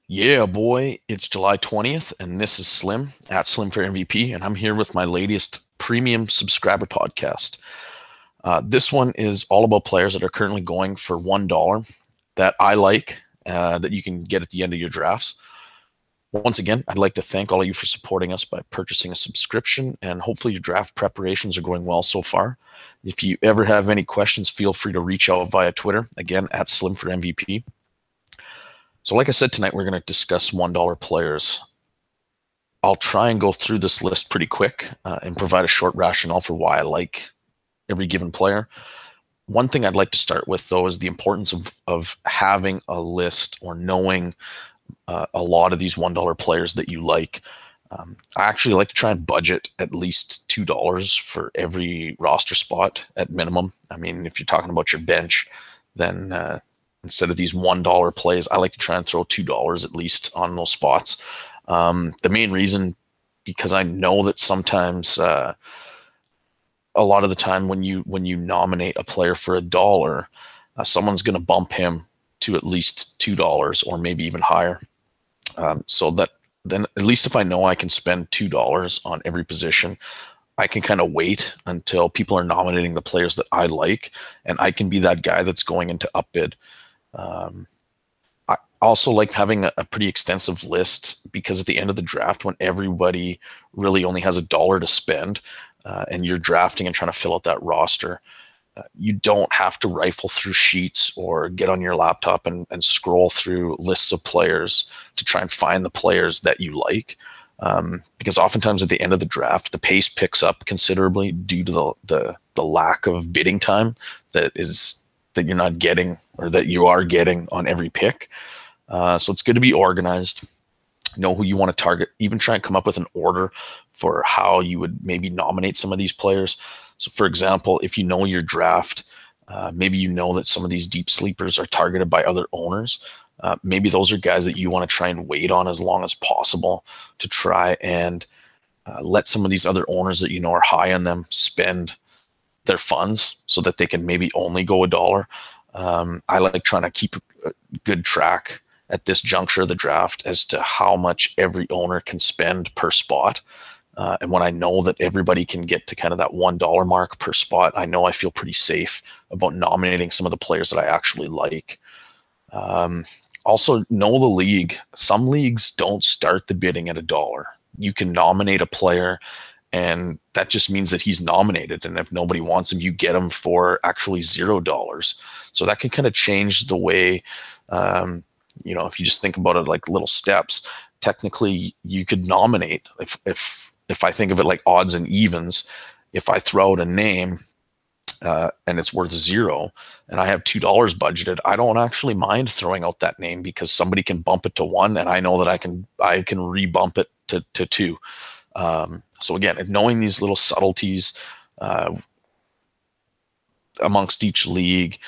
Yeah, boy, it's July 20th, and this is Slim at Slim for MVP, and I'm here with my latest premium subscriber podcast. This one is all about players that are currently going for $1 that I like, that you can get at the end of your drafts. Once again, I'd like to thank all of you for supporting us by purchasing a subscription, and hopefully your draft preparations are going well so far. If you ever have any questions, feel free to reach out via Twitter, again, at Slim for MVP. So, like I said, tonight we're going to discuss $1 players. I'll try and go through this list pretty quick and provide a short rationale for why I like every given player. One thing I'd like to start with, though, is the importance of having a list or knowing a lot of these $1 players that you like. I actually like to try and budget at least $2 for every roster spot at minimum. I mean, if you're talking about your bench, then instead of these $1 plays, I like to try and throw $2 at least on those spots. The main reason, because I know that sometimes a lot of the time when you nominate a player for $1, someone's going to bump him to at least $2 or maybe even higher. So that then at least if I know I can spend $2 on every position, I can kind of wait until people are nominating the players that I like, and I can be that guy that's going into upbid. Um, I also like having a pretty extensive list because at the end of the draft, when everybody really only has $1 to spend, and you're drafting and trying to fill out that roster, you don't have to rifle through sheets or get on your laptop and scroll through lists of players to try and find the players that you like. Because oftentimes at the end of the draft, the pace picks up considerably due to the lack of bidding time that you're not getting or that you are getting on every pick. So it's good to be organized, know who you want to target, even try and come up with an order for how you would maybe nominate some of these players. So, for example, if you know your draft, maybe you know that some of these deep sleepers are targeted by other owners. Maybe those are guys that you want to try and wait on as long as possible to try and let some of these other owners that you know are high on them spend their funds so that they can maybe only go $1. I like trying to keep a good track at this juncture of the draft as to how much every owner can spend per spot. And when I know that everybody can get to kind of that $1 mark per spot, I know I feel pretty safe about nominating some of the players that I actually like. Um, Also, know the league. Some leagues don't start the bidding at $1. You can nominate a player, and that just means that he's nominated. And if nobody wants him, you get him for actually $0. So that can kind of change the way, if you just think about it like little steps. Technically, you could nominate if I think of it like odds and evens. If I throw out a name and it's worth 0 and I have $2 budgeted, I don't actually mind throwing out that name because somebody can bump it to 1 and I know that I can rebump it to 2. So again, knowing these little subtleties amongst each league,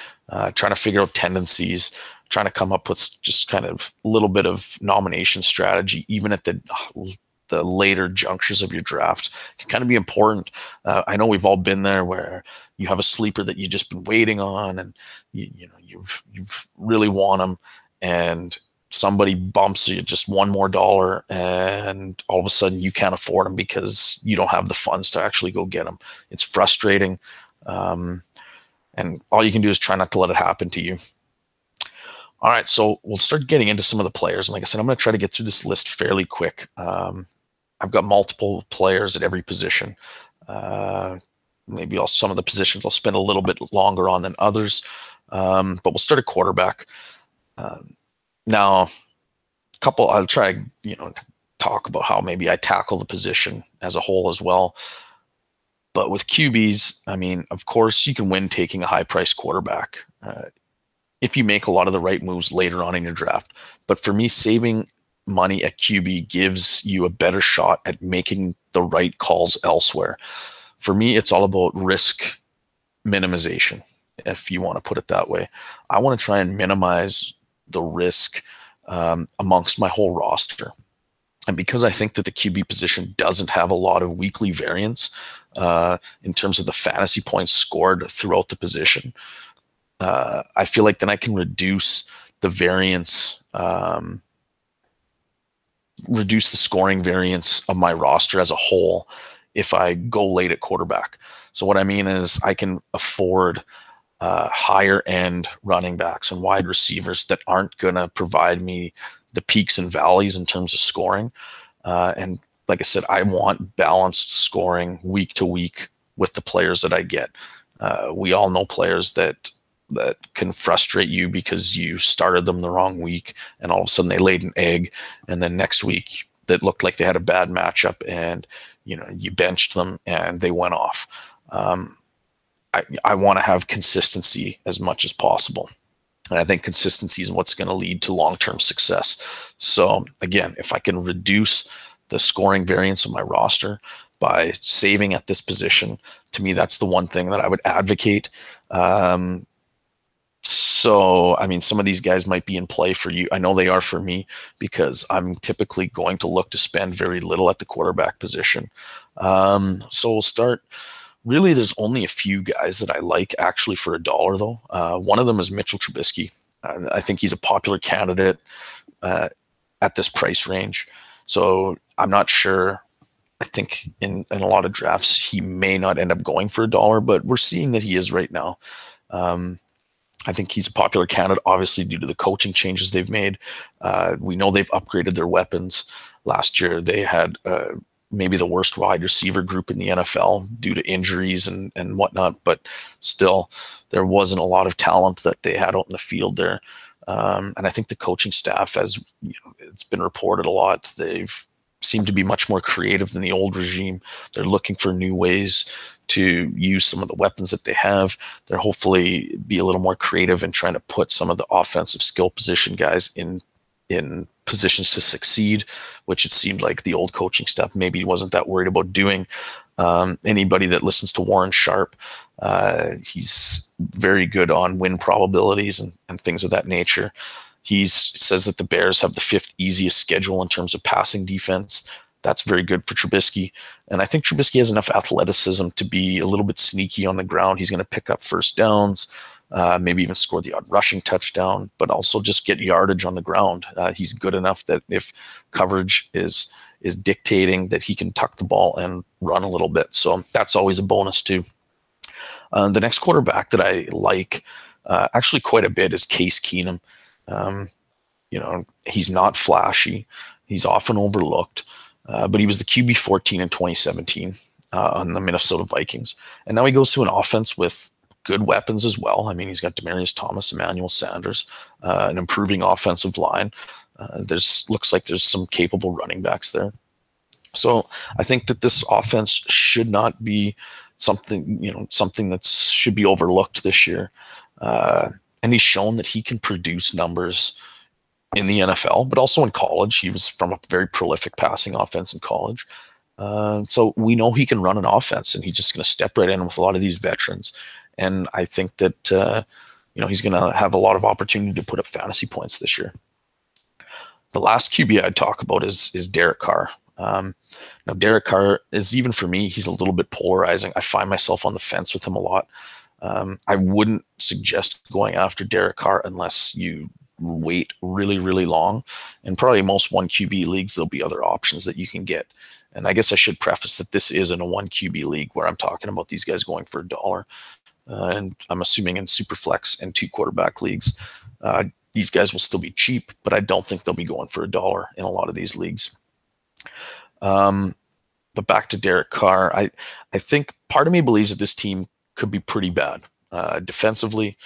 trying to figure out tendencies, trying to come up with just kind of a little bit of nomination strategy, even at the later junctures of your draft, can kind of be important. I know we've all been there where you have a sleeper that you've just been waiting on, and you've really want them, and somebody bumps you just one more dollar, and all of a sudden you can't afford them because you don't have the funds to actually go get them. It's frustrating, and all you can do is try not to let it happen to you. All right, so we'll start getting into some of the players. And like I said, I'm going to try to get through this list fairly quick. I've got multiple players at every position. Uh, Maybe some of the positions I'll spend a little bit longer on than others. But we'll start at quarterback. Now, I'll try, to talk about how maybe I tackle the position as a whole as well. But with QBs, I mean, of course, you can win taking a high priced quarterback if you make a lot of the right moves later on in your draft. But for me, saving money at QB gives you a better shot at making the right calls elsewhere. For me, it's all about risk minimization, if you want to put it that way. I want to try and minimize the risk amongst my whole roster. And because I think that the QB position doesn't have a lot of weekly variance in terms of the fantasy points scored throughout the position, I feel like then I can reduce the variance reduce the scoring variance of my roster as a whole if I go late at quarterback. So what I mean is I can afford higher end running backs and wide receivers that aren't going to provide me the peaks and valleys in terms of scoring. And like I said, I want balanced scoring week to week with the players that I get. We all know players that can frustrate you because you started them the wrong week and all of a sudden they laid an egg, and then next week that looked like they had a bad matchup and you benched them and they went off. I want to have consistency as much as possible. And I think consistency is what's going to lead to long-term success. So again, if I can reduce the scoring variance of my roster by saving at this position, to me, that's the one thing that I would advocate. So, I mean, some of these guys might be in play for you. I know they are for me because I'm typically going to look to spend very little at the quarterback position. So we'll start. Really, there's only a few guys that I like actually for $1 though. One of them is Mitchell Trubisky. I think he's a popular candidate at this price range. So I'm not sure. I think in a lot of drafts he may not end up going for $1, but we're seeing that he is right now. I think he's a popular candidate, obviously, due to the coaching changes they've made. We know they've upgraded their weapons. Last year, they had maybe the worst wide receiver group in the NFL due to injuries and whatnot, but still, there wasn't a lot of talent that they had out in the field there. And I think the coaching staff has, it's been reported a lot, they've seemed to be much more creative than the old regime. They're looking for new ways to use some of the weapons that they have. They're hopefully be a little more creative in trying to put some of the offensive skill position guys in positions to succeed, which it seemed like the old coaching staff maybe wasn't that worried about doing. Anybody that listens to Warren Sharp, he's very good on win probabilities and things of that nature. He says that the Bears have the 5th easiest schedule in terms of passing defense. That's very good for Trubisky. And I think Trubisky has enough athleticism to be a little bit sneaky on the ground. He's going to pick up first downs, maybe even score the odd rushing touchdown, but also just get yardage on the ground. He's good enough that if coverage is dictating, that he can tuck the ball and run a little bit. So that's always a bonus too. The next quarterback that I like actually quite a bit is Case Keenum. He's not flashy. He's often overlooked, but he was the QB 14 in 2017 on the Minnesota Vikings. And now he goes to an offense with good weapons as well. I mean, he's got Demaryius Thomas, Emmanuel Sanders, an improving offensive line. Looks like there's some capable running backs there. So I think that this offense should not be something that should be overlooked this year. And he's shown that he can produce numbers in the NFL, but also in college. He was from a very prolific passing offense in college. So we know he can run an offense, and he's just going to step right in with a lot of these veterans. And I think that he's going to have a lot of opportunity to put up fantasy points this year. The last QB I'd talk about is Derek Carr. Now, Derek Carr is, even for me, he's a little bit polarizing. I find myself on the fence with him a lot. I wouldn't suggest going after Derek Carr unless you wait really, really long. And probably most 1 QB leagues, there'll be other options that you can get. And I guess I should preface that this isn't a 1 QB league where I'm talking about these guys going for $1. And I'm assuming in Superflex and 2 quarterback leagues, these guys will still be cheap, but I don't think they'll be going for $1 in a lot of these leagues. But back to Derek Carr, I think part of me believes that this team could be pretty bad defensively,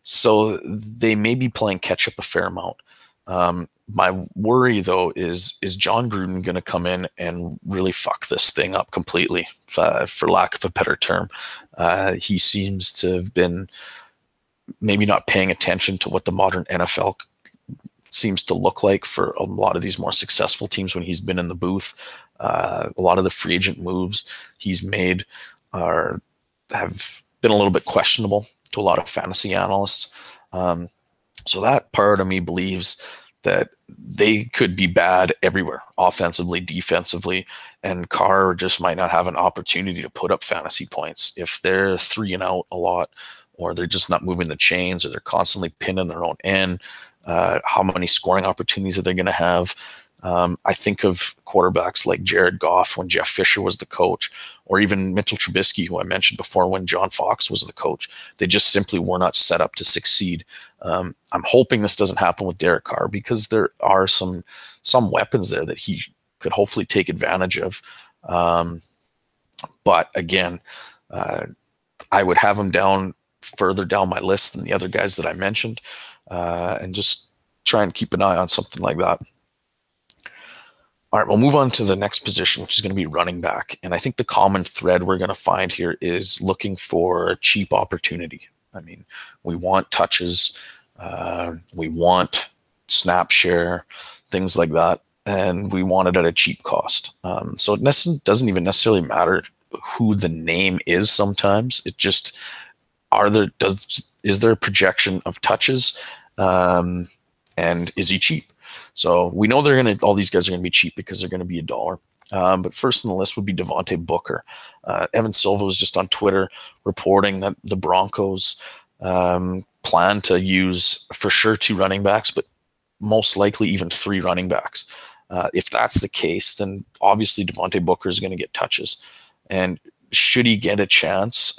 so they may be playing catch up a fair amount. My worry, though, is John Gruden going to come in and really fuck this thing up completely, for lack of a better term? He seems to have been maybe not paying attention to what the modern NFL seems to look like for a lot of these more successful teams when he's been in the booth. A lot of the free agent moves he's made have been a little bit questionable to a lot of fantasy analysts. So that part of me believes that they could be bad everywhere, offensively, defensively, and Carr just might not have an opportunity to put up fantasy points. If they're 3 and out a lot, or they're just not moving the chains, or they're constantly pinning their own end, how many scoring opportunities are they going to have? I think of quarterbacks like Jared Goff when Jeff Fisher was the coach, or even Mitchell Trubisky, who I mentioned before when John Fox was the coach. They just simply were not set up to succeed. I'm hoping this doesn't happen with Derek Carr, because there are some weapons there that he could hopefully take advantage of. But again, I would have him down further down my list than the other guys that I mentioned, and just try and keep an eye on something like that. All right, we'll move on to the next position, which is going to be running back. And I think the common thread we're going to find here is looking for a cheap opportunity. I mean, we want touches, we want snap share, things like that, and we want it at a cheap cost. So it doesn't even necessarily matter who the name is sometimes. It just, is there a projection of touches, and is he cheap? So we know all these guys are going to be cheap because they're going to be $1. But first on the list would be Devontae Booker. Evan Silva was just on Twitter reporting that the Broncos plan to use for sure 2 running backs, but most likely even 3 running backs. If that's the case, then obviously Devontae Booker is going to get touches. And should he get a chance,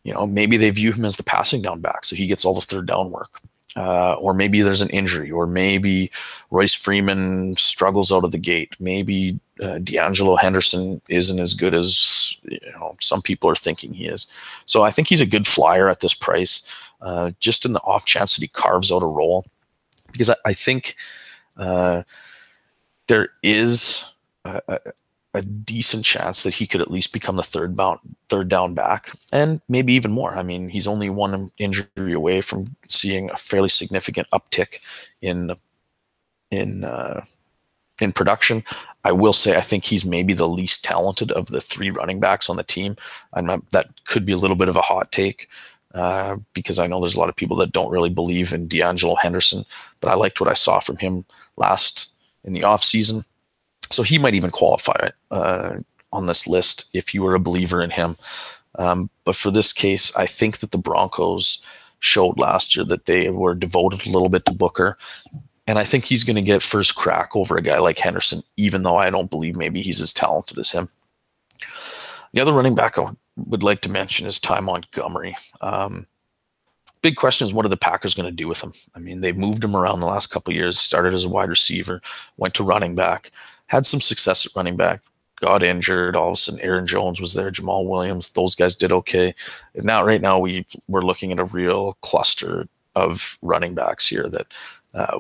maybe they view him as the passing down back, so he gets all the third down work. Or maybe there's an injury, or maybe Royce Freeman struggles out of the gate. Maybe D'Angelo Henderson isn't as good as some people are thinking he is. So I think he's a good flyer at this price, just in the off chance that he carves out a role, because I think there is a decent chance that he could at least become the third down back, and maybe even more. I mean, he's only one injury away from seeing a fairly significant uptick in production. I will say I think he's maybe the least talented of the 3 running backs on the team. That could be a little bit of a hot take, because I know there's a lot of people that don't really believe in D'Angelo Henderson, but I liked what I saw from him last in the offseason. So he might even qualify on this list if you were a believer in him. But for this case, I think that the Broncos showed last year that they were devoted a little bit to Booker. And I think he's going to get first crack over a guy like Henderson, even though I don't believe maybe he's as talented as him. The other running back I would like to mention is Ty Montgomery. Big question is, what are the Packers going to do with him? I mean, they've moved him around the last couple of years, started as a wide receiver, went to running back, had some success at running back, got injured. All of a sudden, Aaron Jones was there, Jamal Williams. Those guys did okay. And now, right now, we're looking at a real cluster of running backs here that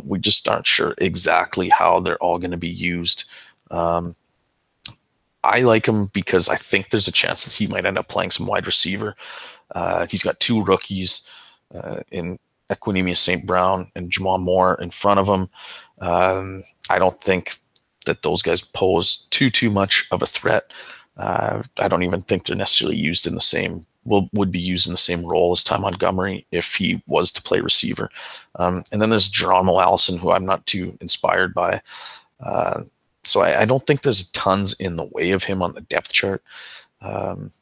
we just aren't sure exactly how they're all going to be used. I like him because I think there's a chance that he might end up playing some wide receiver. He's got 2 rookies in Equanimeous St. Brown and Jamal Moore in front of him. I don't think that those guys pose too much of a threat. I don't even think they're necessarily used in the same, would be used in the same role as Ty Montgomery if he was to play receiver. And then there's Geronimo Allison, who I'm not too inspired by. So I don't think there's tons in the way of him on the depth chart. And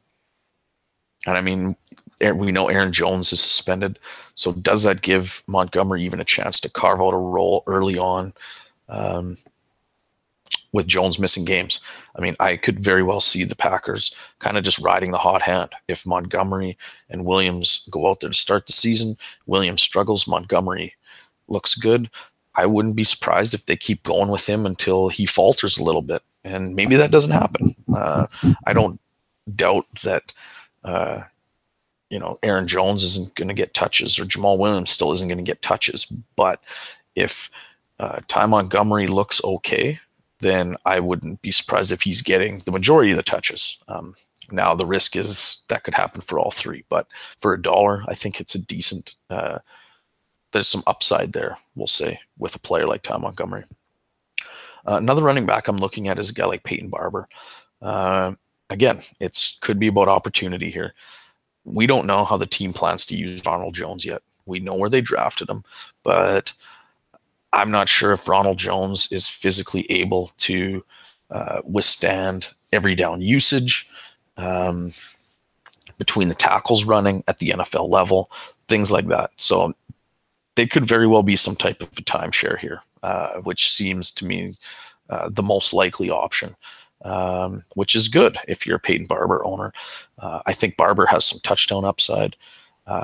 I mean, we know Aaron Jones is suspended. So does that give Montgomery even a chance to carve out a role early on? With Jones missing games, I mean, I could very well see the Packers kind of just riding the hot hand. If Montgomery and Williams go out there to start the season, Williams struggles, Montgomery looks good, I wouldn't be surprised if they keep going with him until he falters a little bit. And maybe that doesn't happen. I don't doubt that, Aaron Jones isn't going to get touches, or Jamal Williams still isn't going to get touches. But if Ty Montgomery looks okay, then I wouldn't be surprised if he's getting the majority of the touches. Now, the risk is that could happen for all 3, but for $1, I think it's a decent, there's some upside there, we'll say, with a player like Ty Montgomery. Another running back I'm looking at is a guy like Peyton Barber. Again, could be about opportunity here. We don't know how the team plans to use Ronald Jones yet. We know where they drafted him, but I'm not sure if Ronald Jones is physically able to withstand every down usage, between the tackles running at the NFL level, things like that. So they could very well be some type of a timeshare here. which seems to me the most likely option, which is good if you're a Peyton Barber owner. I think Barber has some touchdown upside.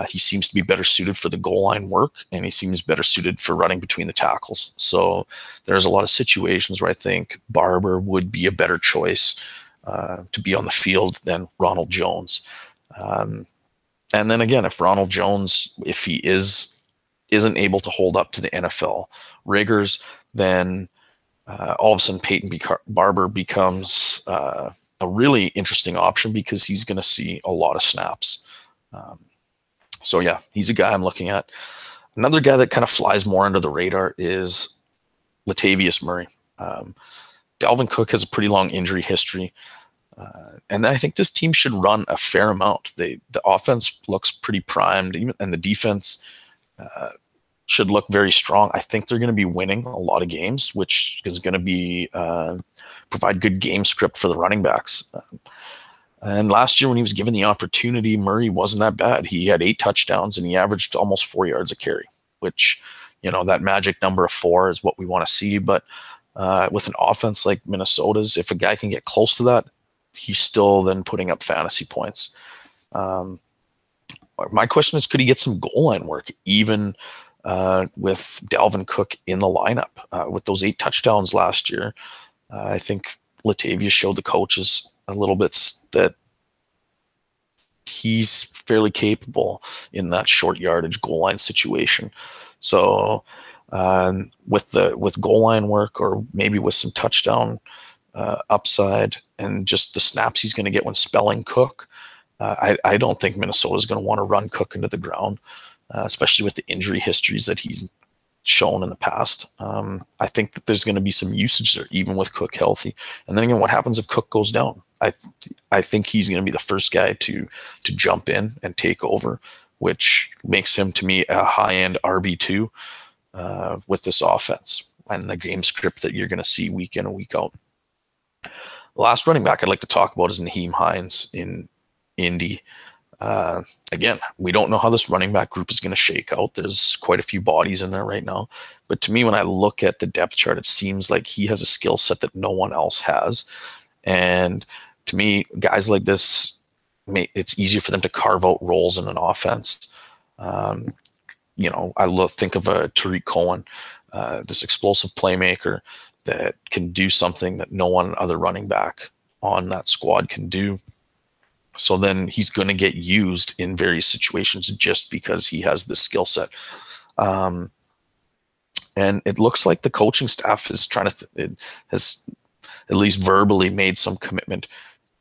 He seems to be better suited for the goal line work, and he seems better suited for running between the tackles. So there's a lot of situations where I think Barber would be a better choice to be on the field than Ronald Jones. And then again, if Ronald Jones, if he isn't able to hold up to the NFL rigors, then all of a sudden Peyton Barber becomes a really interesting option because he's going to see a lot of snaps. So yeah, he's a guy I'm looking at. Another guy that kind of flies more under the radar is Latavius Murray. Dalvin Cook has a pretty long injury history. And I think this team should run a fair amount. The offense looks pretty primed, and the defense should look very strong. I think they're going to be winning a lot of games, which is going to be provide good game script for the running backs. And last year when he was given the opportunity, Murray wasn't that bad. He had 8 touchdowns and he averaged almost 4 yards a carry, which, that magic number of 4 is what we want to see. But with an offense like Minnesota's, if a guy can get close to that, he's still then putting up fantasy points. My question is, could he get some goal line work even with Dalvin Cook in the lineup? With those 8 touchdowns last year, I think Latavius showed the coaches a little bit that he's fairly capable in that short yardage goal line situation. So with goal line work, or maybe with some touchdown upside and just the snaps he's going to get when spelling Cook, I don't think Minnesota is going to want to run Cook into the ground, especially with the injury histories that he's shown in the past. I think that there's going to be some usage there, even with Cook healthy. And then again, what happens if Cook goes down? I think he's going to be the first guy to jump in and take over, which makes him, to me, a high-end RB2 with this offense and the game script that you're going to see week in and week out. The last running back I'd like to talk about is Nyheim Hines in Indy. Again, we don't know how this running back group is going to shake out. There's quite a few bodies in there right now. But to me, when I look at the depth chart, it seems like he has a skill set that no one else has. And to me, guys like this, it's easier for them to carve out roles in an offense. I think of a Tariq Cohen, this explosive playmaker that can do something that no one other running back on that squad can do. So then he's going to get used in various situations just because he has this skill set. And it looks like the coaching staff is has at least verbally made some commitment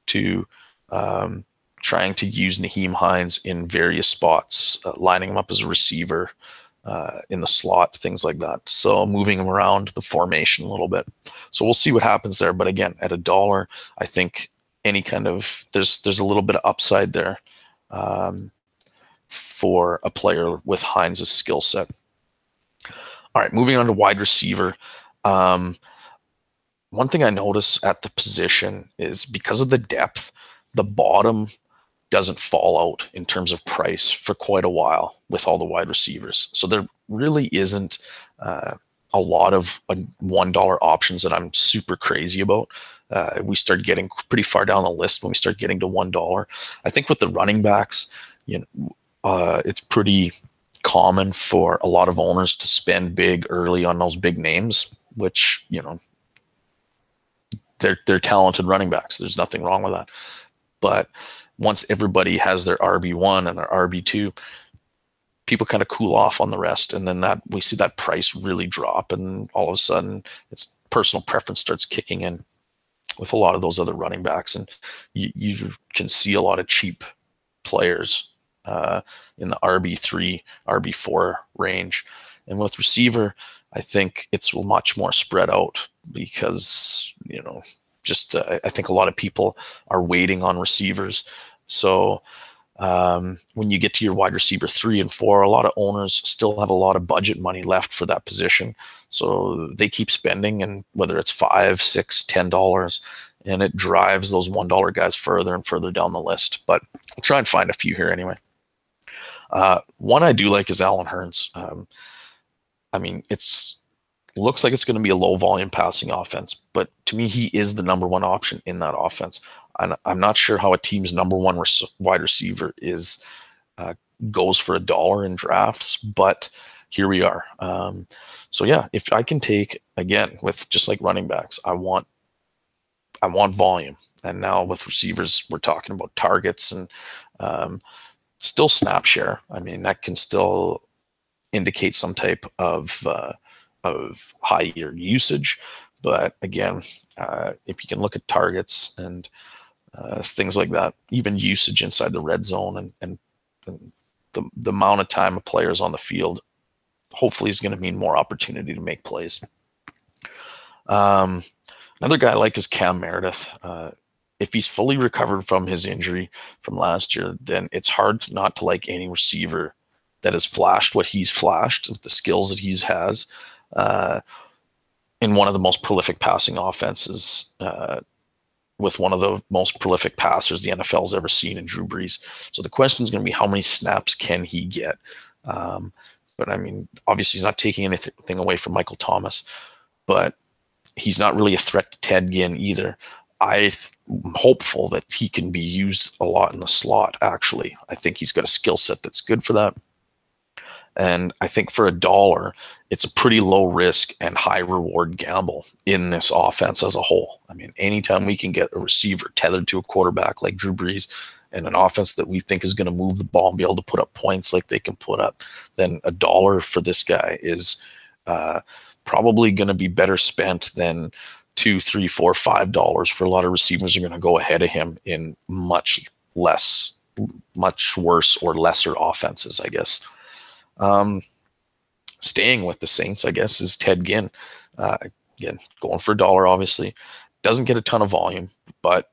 to trying to use Nyheim Hines in various spots, lining him up as a receiver, in the slot, things like that. So moving him around the formation a little bit. So we'll see what happens there. But again, at $1, I think any kind of there's a little bit of upside there for a player with Hines' skill set. All right, moving on to wide receiver. One thing I notice at the position is because of the depth, the bottom doesn't fall out in terms of price for quite a while with all the wide receivers. So there really isn't a lot of $1 options that I'm super crazy about. We start getting pretty far down the list when we start getting to $1. I think with the running backs, it's pretty common for a lot of owners to spend big early on those big names, which, they're talented running backs. There's nothing wrong with that. But once everybody has their RB1 and their RB2, people kind of cool off on the rest. And then we see that price really drop. And all of a sudden, it's personal preference starts kicking in with a lot of those other running backs. And you can see a lot of cheap players in the RB3, RB4 range. And with receiver, I think it's much more spread out because, I think a lot of people are waiting on receivers. So when you get to your wide receiver 3 and 4, a lot of owners still have a lot of budget money left for that position. So they keep spending, and whether it's $5, $6, $10, and it drives those $1 guys further and further down the list. But I'll try and find a few here anyway. One I do like is Allen Hurns. It's looks like it's going to be a low volume passing offense, but to me, he is the number one option in that offense. And I'm not sure how a team's number one wide receiver is uh, goes for $1 in drafts, but here we are. So yeah, if I can take again with just like running backs, I want volume, and now with receivers, we're talking about targets and um, still snap share. I mean, that can still indicate some type of higher usage. But again, if you can look at targets and things like that, even usage inside the red zone and the amount of time a player is on the field, hopefully is going to mean more opportunity to make plays. Um, Another guy I like is Cam Meredith. If he's fully recovered from his injury from last year, then it's hard not to like any receiver that has flashed what he's flashed, with the skills that he has, uh, in one of the most prolific passing offenses, with one of the most prolific passers the NFL's ever seen in Drew Brees. So the question is going to be how many snaps can he get? Um, but I mean, obviously, he's not taking anything away from Michael Thomas, but he's not really a threat to Ted Ginn either. I'm hopeful that he can be used a lot in the slot, actually. I think he's got a skill set that's good for that. And I think for $1, it's a pretty low risk and high reward gamble in this offense as a whole. I mean, anytime we can get a receiver tethered to a quarterback like Drew Brees and an offense that we think is going to move the ball and be able to put up points like they can put up, then $1 for this guy is probably going to be better spent than $2, $3, $4, $5 for a lot of receivers are going to go ahead of him in much worse or lesser offenses, I guess. Um, Staying with the Saints, I guess, is Ted Ginn. Uh, Again, going for $1, obviously. Doesn't get a ton of volume, but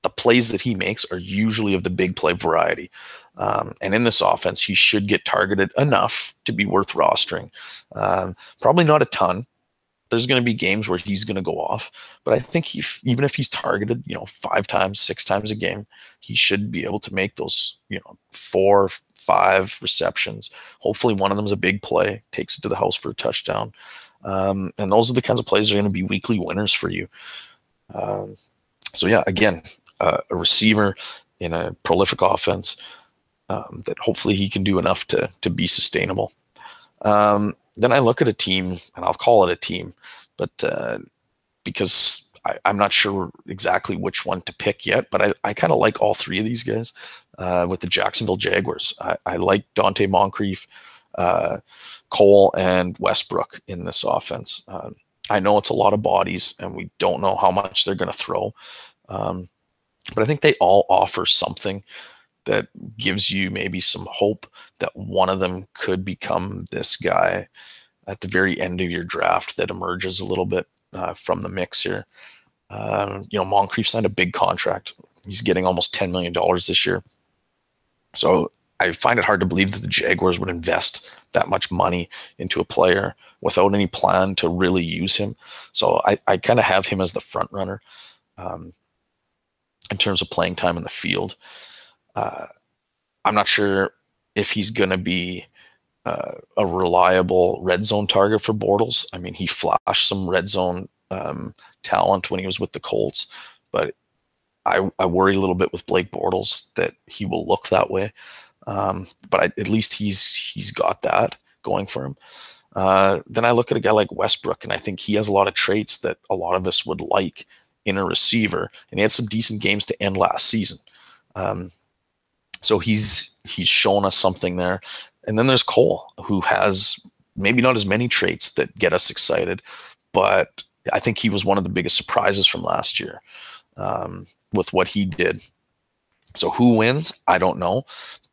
the plays that he makes are usually of the big play variety. And in this offense, he should get targeted enough to be worth rostering. Probably not a ton. There's going to be games where he's going to go off, but I think even if he's targeted, 5 times, 6 times a game, he should be able to make those, 4, 5 receptions. Hopefully, one of them is a big play, takes it to the house for a touchdown, and those are the kinds of plays that are going to be weekly winners for you. So yeah, again, a receiver in a prolific offense, that hopefully he can do enough to be sustainable. Then I look at a team, and I'll call it a team, but because I'm not sure exactly which one to pick yet, but I kind of like all three of these guys. With the Jacksonville Jaguars, I like Donte Moncrief, Cole, and Westbrook in this offense. I know it's a lot of bodies, and we don't know how much they're going to throw, but I think they all offer something that gives you maybe some hope that one of them could become this guy at the very end of your draft that emerges a little bit from the mix here. Moncrief signed a big contract. He's getting almost $10 million this year. So I find it hard to believe that the Jaguars would invest that much money into a player without any plan to really use him. So I kind of have him as the front runner in terms of playing time in the field. I'm not sure if he's going to be a reliable red zone target for Bortles. I mean, he flashed some red zone talent when he was with the Colts, but I worry a little bit with Blake Bortles that he will look that way. But at least he's got that going for him. Then I look at a guy like Westbrook, and I think he has a lot of traits that a lot of us would like in a receiver, and he had some decent games to end last season. So he's shown us something there. And then there's Cole, who has maybe not as many traits that get us excited, but I think he was one of the biggest surprises from last year with what he did. So who wins? I don't know.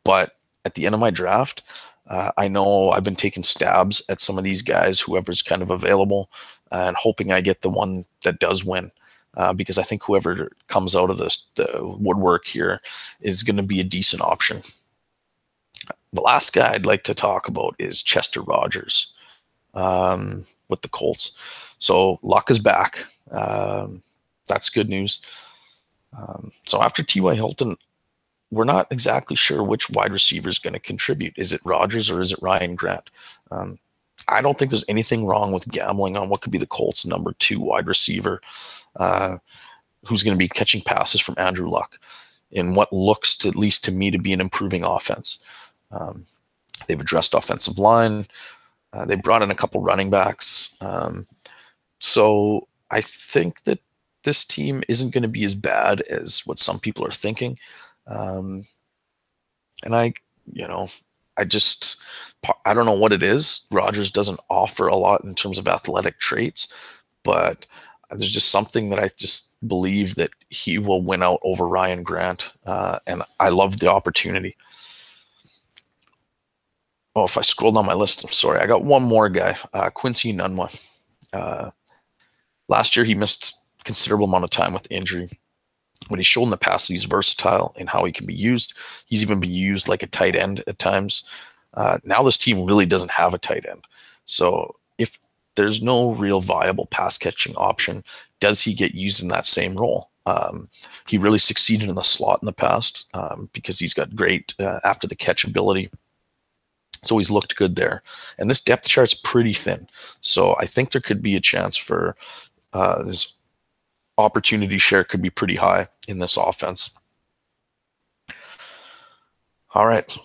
But at the end of my draft, I know I've been taking stabs at some of these guys, whoever's kind of available, and hoping I get the one that does win. Because I think whoever comes out of the woodwork here is going to be a decent option. The last guy I'd like to talk about is Chester Rogers with the Colts. So Luck is back. That's good news. So after T.Y. Hilton, we're not exactly sure which wide receiver is going to contribute. Is it Rogers or is it Ryan Grant? I don't think there's anything wrong with gambling on what could be the Colts' number 2 wide receiver, uh, who's going to be catching passes from Andrew Luck in what looks, to, at least to me, to be an improving offense. Um, they've addressed offensive line. They brought in a couple running backs. So I think that this team isn't going to be as bad as what some people are thinking. Um, and you know, I don't know what it is. Rodgers doesn't offer a lot in terms of athletic traits, but there's just something that I just believe that he will win out over Ryan Grant. And I love the opportunity. Oh, if I scroll down my list, I'm sorry. I got one more guy, Quincy Enunwa. Uh, Last year, he missed a considerable amount of time with injury. When he's shown in the past, he's versatile in how he can be used. He's even been used like a tight end at times. Now this team really doesn't have a tight end. So if there's no real viable pass catching option, does he get used in that same role? He really succeeded in the slot in the past because he's got great after the catch ability. So he's looked good there. And this depth chart's pretty thin. So I think there could be a chance for his opportunity share could be pretty high in this offense. All right.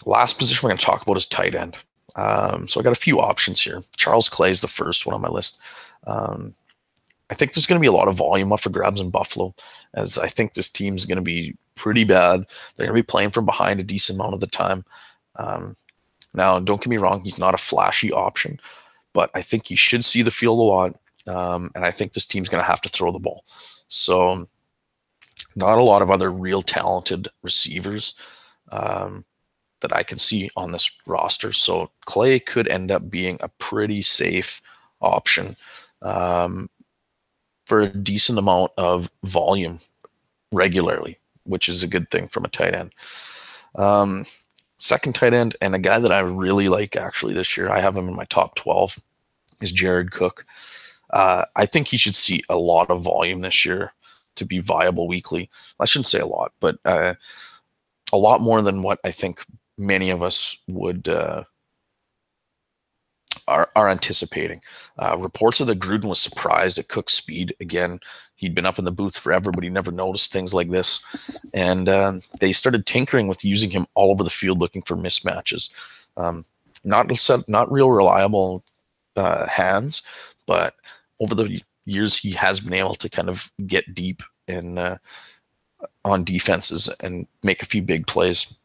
Last position we're going to talk about is tight end. So I got a few options here. Charles Clay is the first one on my list. I think there's going to be a lot of volume up for grabs in Buffalo, as I think this team's going to be pretty bad. They're going to be playing from behind a decent amount of the time. Now, don't get me wrong, he's not a flashy option, but I think he should see the field a lot. And I think this team's going to have to throw the ball. So not a lot of other real talented receivers that I can see on this roster. So Clay could end up being a pretty safe option for a decent amount of volume regularly, which is a good thing from a tight end. Second tight end, and a guy that I really like actually this year, I have him in my top 12, is Jared Cook. I think he should see a lot of volume this year to be viable weekly. I shouldn't say a lot, but a lot more than what I think many of us would are anticipating. Reports are that Gruden was surprised at Cook's speed. Again, he'd been up in the booth forever, but he never noticed things like this. And they started tinkering with using him all over the field, looking for mismatches. Not real reliable hands, but over the years, he has been able to kind of get deep in on defenses and make a few big plays.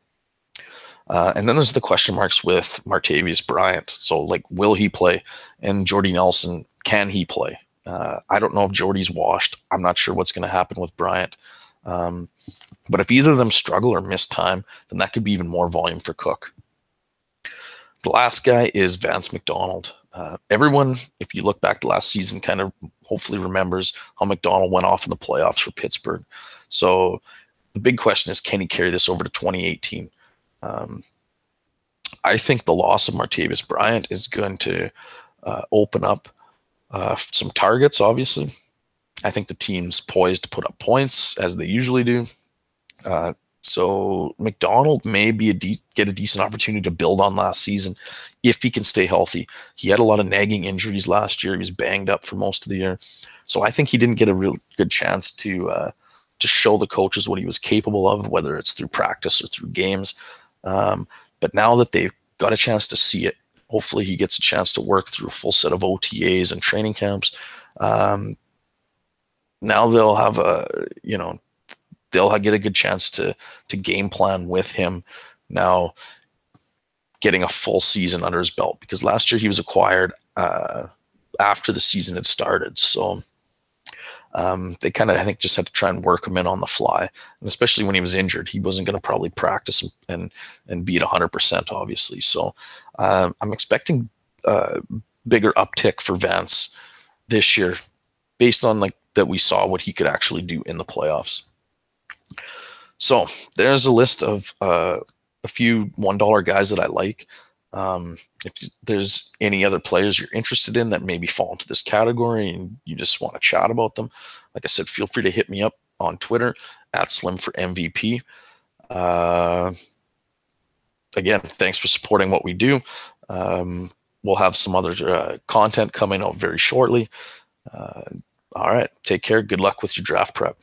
And then there's the question marks with Martavius Bryant. So, like, will he play? And Jordy Nelson, can he play? I don't know if Jordy's washed. I'm not sure what's going to happen with Bryant. But if either of them struggle or miss time, then that could be even more volume for Cook. The last guy is Vance McDonald. Everyone, if you look back to last season, kind of hopefully remembers how McDonald went off in the playoffs for Pittsburgh. So the big question is, can he carry this over to 2018? I think the loss of Martavius Bryant is going to open up some targets, obviously. I think the team's poised to put up points, as they usually do. So McDonald may be get a decent opportunity to build on last season if he can stay healthy. He had a lot of nagging injuries last year. He was banged up for most of the year. So I think he didn't get a real good chance to show the coaches what he was capable of, whether it's through practice or through games. But now that they've got a chance to see it, hopefully he gets a chance to work through a full set of OTAs and training camps. Now they'll have they'll get a good chance to game plan with him now, getting a full season under his belt, because last year he was acquired after the season had started. So they kind of, I think, just had to try and work him in on the fly. And especially when he was injured, he wasn't going to probably practice and be at 100%, obviously. So I'm expecting bigger uptick for Vance this year, based on like that we saw what he could actually do in the playoffs. So there's a list of a few $1 guys that I like. If there's any other players you're interested in that maybe fall into this category and you just want to chat about them, like I said, feel free to hit me up on Twitter at SlimForMVP. Again, thanks for supporting what we do. we'll have some other content coming out very shortly. All right. Take care. Good luck with your draft prep.